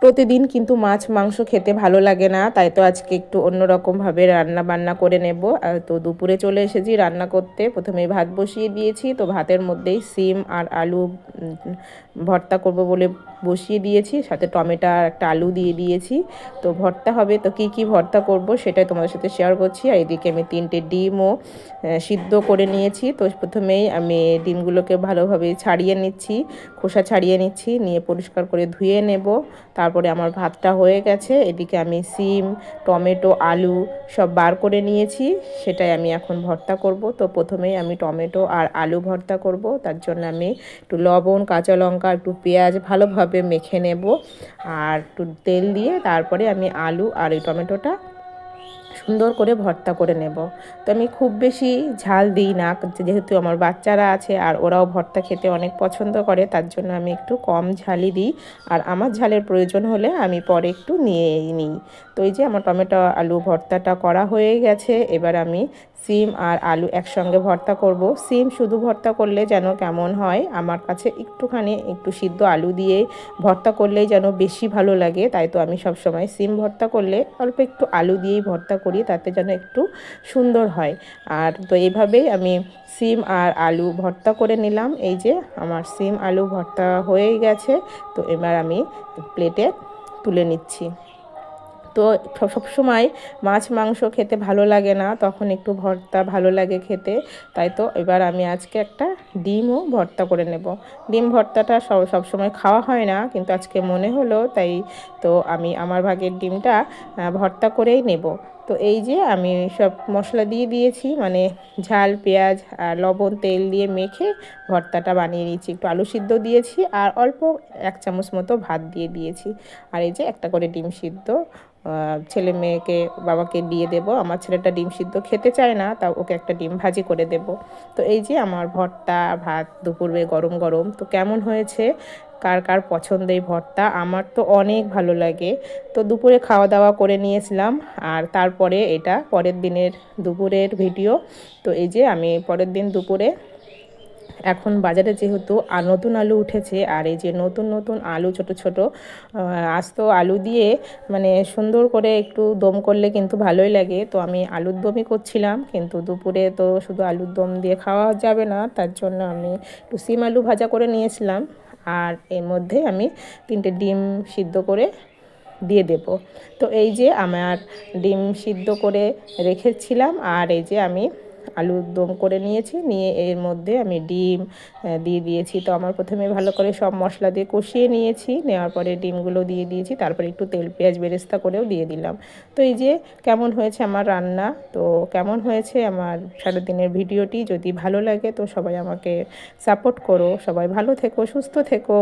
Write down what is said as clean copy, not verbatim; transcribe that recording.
প্রতিদিন কিন্তু মাছ মাংস খেতে ভালো লাগে না, তাই তো আজকে একটু অন্যরকমভাবে রান্না বান্না করে নেব। তো দুপুরে চলে এসেছি রান্না করতে। প্রথমে ভাত বসিয়ে দিয়েছি, তো ভাতের মধ্যেই সিম আর আলু ভর্তা করব বলে বসিয়ে দিয়েছি, সাথে টমেটো আর একটা আলু দিয়ে দিয়েছি। তো ভর্তা হবে, তো কি কি ভর্তা করব সেটাই তোমাদের সাথে শেয়ার করছি। আর এদিকে আমি 3টে ডিমও সিদ্ধ করে নিয়েছি। তো প্রথমেই আমি ডিমগুলোকে ভালোভাবে ছাড়িয়ে নিচ্ছি, খোসা ছাড়িয়ে নিচ্ছি, নিয়ে পরিষ্কার করে ধুয়ে নেব। তারপরে আমার ভাতটা হয়ে গেছে। এদিকে আমি সিম, টমেটো, আলু সব বার করে নিয়েছি, সেটাই আমি এখন ভর্তা করব। তো প্রথমেই আমি টমেটো আর আলু ভর্তা করব। তার জন্য আমি একটু লবণ, কাঁচা লঙ্কা, একটু পেঁয়াজ ভালোভাবে মেখে নেব, আর একটু তেল দিয়ে তারপরে আমি আলু আর এই টমেটোটা সুন্দর করে ভর্তা করে নেব। তো আমি খুব বেশি ঝাল দিই না, যেহেতু আমার বাচ্চারা আছে আর ওরাও ভর্তা খেতে অনেক পছন্দ করে, তার জন্য আমি একটু কম ঝালই দিই। আর আমার ঝালের প্রয়োজন হলে আমি পরে একটু নিয়েই নিই। তো এই যে আমার টমেটো আলু ভর্তাটা করা হয়ে গেছে। এবার আমি সিম আর আলু একসঙ্গে ভর্তা করব। সিম শুধু ভর্তা করলে যেন কেমন হয়, আমার কাছে একটু সিদ্ধ আলু দিয়ে ভর্তা করলেই যেন বেশি ভালো লাগে। তাই তো আমি সব সময় সিম ভর্তা করলে অল্প একটু আলু দিয়েই ভর্তা করি, তাতে যেন একটু সুন্দর হয়। আর তো এইভাবেই আমি সিম আর আলু ভর্তা করে নিলাম। এই যে আমার সিম আলু ভর্তা হয়ে গেছে। তো এবার আমি প্লেটে তুলে নিচ্ছি। তো সবসময় মাছ মাংস খেতে ভালো লাগে না, তখন একটু ভর্তা ভালো লাগে খেতে। তাই তো এবার আমি আজকে একটা ডিমও ভর্তা করে নেব। ডিম ভর্তাটা সবসময় খাওয়া হয় না, কিন্তু আজকে মনে হলো, তাই তো আমি আমার ভাগের ডিমটা ভর্তা করেই নেব। তো এই যে আমি সব মশলা দিয়ে দিয়েছি, মানে ঝাল, পেঁয়াজ আর লবণ, তেল দিয়ে মেখে ভর্তাটা বানিয়ে নিয়েছি। একটু আলু সিদ্ধ দিয়েছি আর অল্প 1 চামচ মতো ভাত দিয়ে দিয়েছি। আর এই যে একটা করে ডিম সিদ্ধ ছেলে মেয়েকে বাবাকে দিয়ে দেব। আমার ছেলেটা ডিম সিদ্ধ খেতে চায় না, তাও ওকে একটা ডিম ভাজি করে দেব। তো এই যে আমার ভর্তা ভাত দুপুরে গরম গরম। তো কেমন হয়েছে, কার কার পছন্দ এই ভর্তা? আমার তো অনেক ভালো লাগে। তো দুপুরে খাওয়া দাওয়া করে নিয়েছিলাম, আর তারপরে এটা পরের দিনের দুপুরের ভিডিও। তো এই যে আমি পরের দিন দুপুরে, এখন বাজারে যেহেতু নতুন আলু উঠেছে, আর এই যে নতুন নতুন আলু ছোট ছোট আস্ত আলু দিয়ে মানে সুন্দর করে একটু দম করলে কিন্তু ভালোই লাগে। তো আমি আলুর দমই করছিলাম, কিন্তু দুপুরে তো শুধু আলুর দম দিয়ে খাওয়া যাবে না, তার জন্য আমি একটু সিম আলু ভাজা করে নিয়েছিলাম। আর এর মধ্যে আমি 3টে ডিম সিদ্ধ করে দিয়ে দেব। তো এই যে আমার ডিম সিদ্ধ করে রেখেছিলাম, আর এই যে আমি আলুর দম করে নিয়েছি, নিয়ে এর মধ্যে আমি ডিম দিয়ে দিয়েছি। তো আমার প্রথমে ভালো করে সব মশলা দিয়ে কষিয়ে নিয়েছি, নেওয়ার পরে ডিমগুলো দিয়ে দিয়েছি, তারপরে একটু তেল পেঁয়াজ বেরেস্তা করেও দিয়ে দিলাম। তো এই যে কেমন হয়েছে আমার রান্না, তো কেমন হয়েছে আমার সারাদিনের ভিডিওটি, যদি ভালো লাগে তো সবাই আমাকে সাপোর্ট করো। সবাই ভালো থেকো, সুস্থ থেকো।